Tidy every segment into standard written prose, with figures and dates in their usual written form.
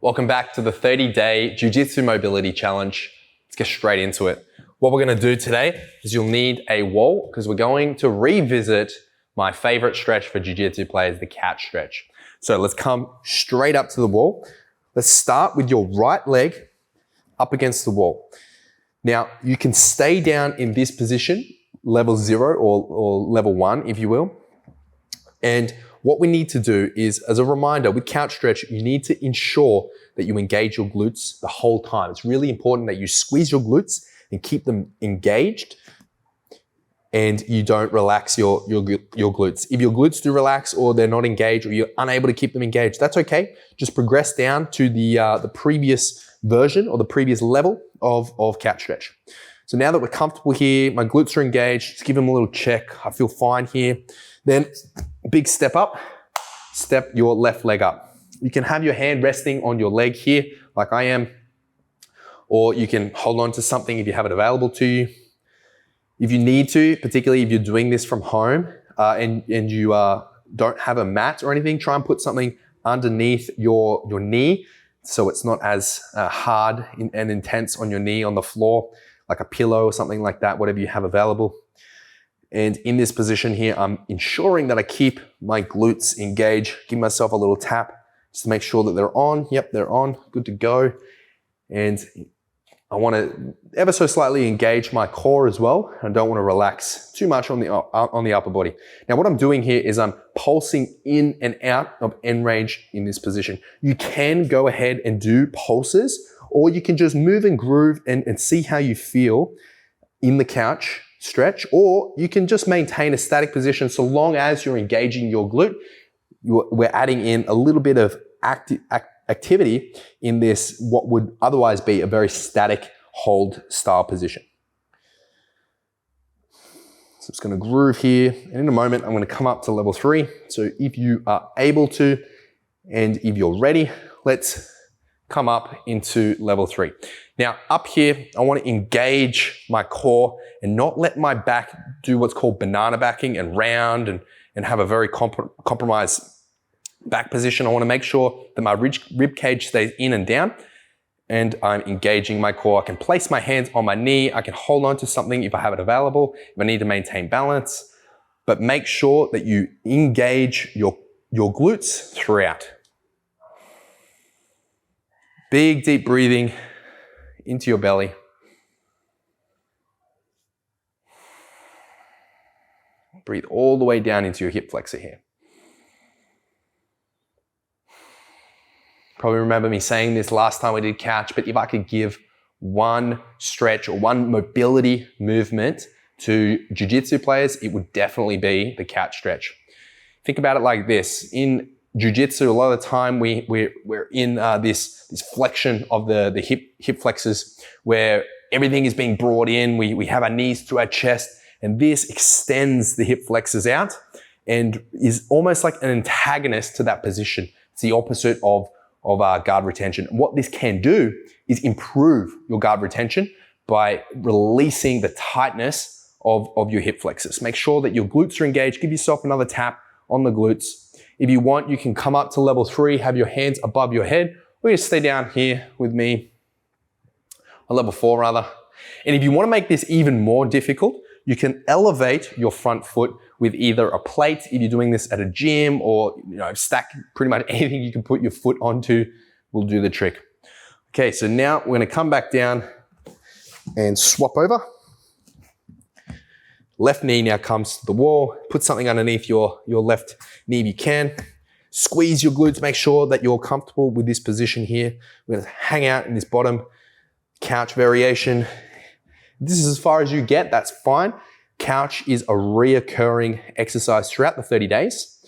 Welcome back to the 30-day Jiu-Jitsu Mobility Challenge. Let's get straight into it. What we're going to do today is you'll need a wall because we're going to revisit my favorite stretch for Jiu-Jitsu players, the couch stretch. So let's come straight up to the wall. Let's start with your right leg up against the wall. Now, you can stay down in this position, level 0 or level 1, if you will. And what we need to do is, as a reminder, with couch stretch, you need to ensure that you engage your glutes the whole time. It's really important that you squeeze your glutes and keep them engaged and you don't relax your glutes. If your glutes do relax or they're not engaged or you're unable to keep them engaged, that's okay. Just progress down to the previous version or the previous level of couch stretch. So now that we're comfortable here, my glutes are engaged, just give them a little check. I feel fine here. Then big step up, step your left leg up. You can have your hand resting on your leg here, like I am, or you can hold on to something if you have it available to you. If you need to, particularly if you're doing this from home and you don't have a mat or anything, try and put something underneath your knee so it's not as hard and intense on your knee on the floor, like a pillow or something like that, whatever you have available. And in this position here, I'm ensuring that I keep my glutes engaged, give myself a little tap just to make sure that they're on. Yep, they're on, good to go. And I want to ever so slightly engage my core as well. I don't want to relax too much on the upper body. Now, what I'm doing here is I'm pulsing in and out of end range in this position. You can go ahead and do pulses, or you can just move and groove and see how you feel in the couch stretch, or you can just maintain a static position so long as you're engaging your glute. We're adding in a little bit of activity in this, what would otherwise be a very static hold style position. So it's going to groove here, and in a moment I'm going to come up to level 3. So if you are able to, and if you're ready, let's come up into level 3. Now up here, I want to engage my core and not let my back do what's called banana backing and round and have a very compromised back position. I want to make sure that my rib cage stays in and down and I'm engaging my core. I can place my hands on my knee. I can hold on to something if I have it available, if I need to maintain balance, but make sure that you engage your glutes throughout. Big, deep breathing into your belly. Breathe all the way down into your hip flexor here. Probably remember me saying this last time we did couch, but if I could give one stretch or one mobility movement to jiu-jitsu players, it would definitely be the couch stretch. Think about it like this. In jiu-jitsu, a lot of the time we're in this flexion of the hip flexors where everything is being brought in. We have our knees to our chest, and this extends the hip flexors out and is almost like an antagonist to that position. It's the opposite of our guard retention. And what this can do is improve your guard retention by releasing the tightness of your hip flexors. Make sure that your glutes are engaged. Give yourself another tap on the glutes. If you want, you can come up to level 3, have your hands above your head, or you just stay down here with me, or level 4 rather. And if you want to make this even more difficult, you can elevate your front foot with either a plate, if you're doing this at a gym, or stack pretty much anything you can put your foot onto will do the trick. Okay, so now we're going to come back down and swap over. Left knee now comes to the wall. Put something underneath your left knee if you can. Squeeze your glutes. Make sure that you're comfortable with this position here. We're going to hang out in this bottom couch variation. This is as far as you get. That's fine. Couch is a reoccurring exercise throughout the 30 days.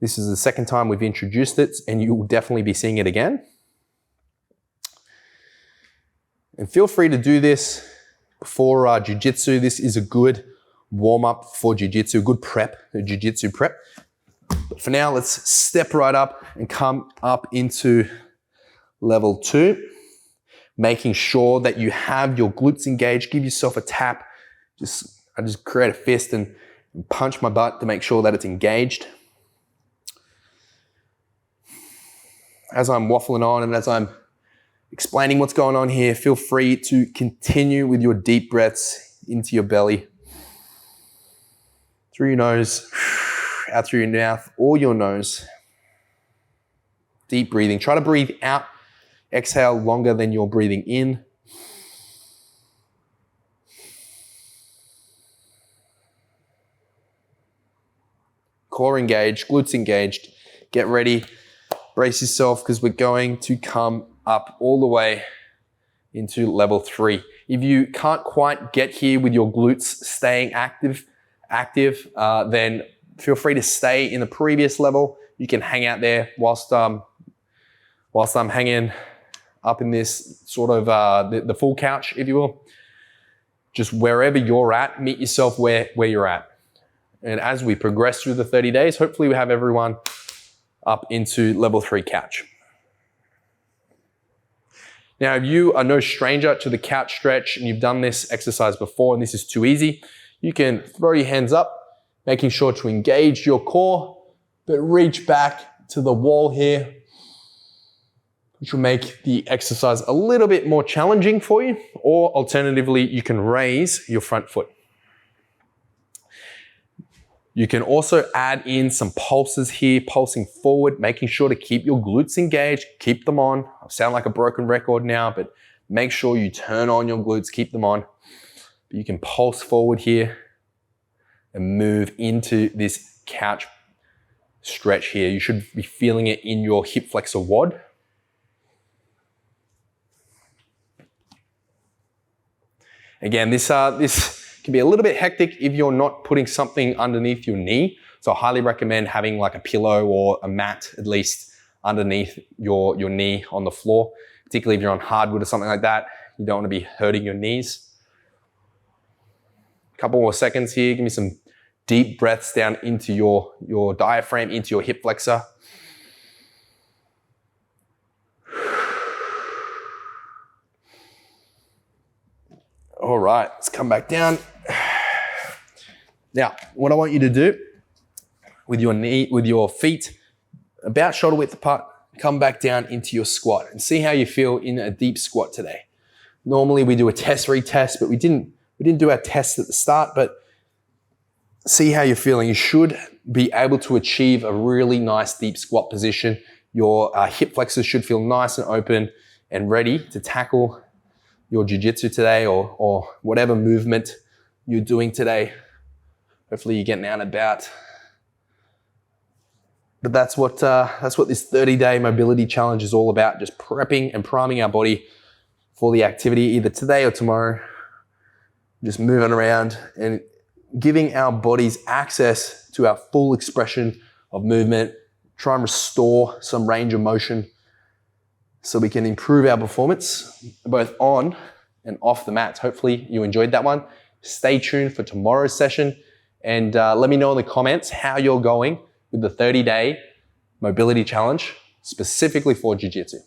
This is the second time we've introduced it, and you will definitely be seeing it again. And feel free to do this before jiu-jitsu. This is a good warm-up for jiu-jitsu, good prep, a jiu-jitsu prep. But for now, let's step right up and come up into level 2, making sure that you have your glutes engaged. Give yourself a tap. I just create a fist and punch my butt to make sure that it's engaged. As I'm waffling on and as I'm explaining what's going on here. Feel free to continue with your deep breaths into your belly. Through your nose, out through your mouth or your nose. Deep breathing. Try to breathe out. Exhale longer than you're breathing in. Core engaged, glutes engaged. Get ready. Brace yourself because we're going to come up all the way into level 3. If you can't quite get here with your glutes staying active, then feel free to stay in the previous level. You can hang out there whilst I'm hanging up in this sort of the full couch, if you will. Just wherever you're at, meet yourself where you're at. And as we progress through the 30 days, hopefully we have everyone up into level 3 couch. Now, if you are no stranger to the couch stretch and you've done this exercise before and this is too easy, you can throw your hands up, making sure to engage your core, but reach back to the wall here, which will make the exercise a little bit more challenging for you, or alternatively, you can raise your front foot. You can also add in some pulses here, pulsing forward, making sure to keep your glutes engaged, keep them on. I sound like a broken record now, but make sure you turn on your glutes, keep them on. You can pulse forward here and move into this couch stretch here. You should be feeling it in your hip flexor wad. Again, this can be a little bit hectic if you're not putting something underneath your knee. So I highly recommend having like a pillow or a mat at least underneath your knee on the floor, particularly if you're on hardwood or something like that. You don't want to be hurting your knees. A couple more seconds here. Give me some deep breaths down into your diaphragm, into your hip flexor. All right, let's come back down. Now, what I want you to do with your feet about shoulder width apart, come back down into your squat and see how you feel in a deep squat today. Normally we do a test, retest, but we didn't do our test at the start, but see how you're feeling. You should be able to achieve a really nice deep squat position. Your hip flexors should feel nice and open and ready to tackle your jiu-jitsu today or whatever movement you're doing today. Hopefully you're getting out and about. But that's what this 30-day mobility challenge is all about, just prepping and priming our body for the activity either today or tomorrow. Just moving around and giving our bodies access to our full expression of movement, try and restore some range of motion so we can improve our performance both on and off the mats. Hopefully you enjoyed that one. Stay tuned for tomorrow's session and let me know in the comments how you're going with the 30-day mobility challenge specifically for jiu-jitsu.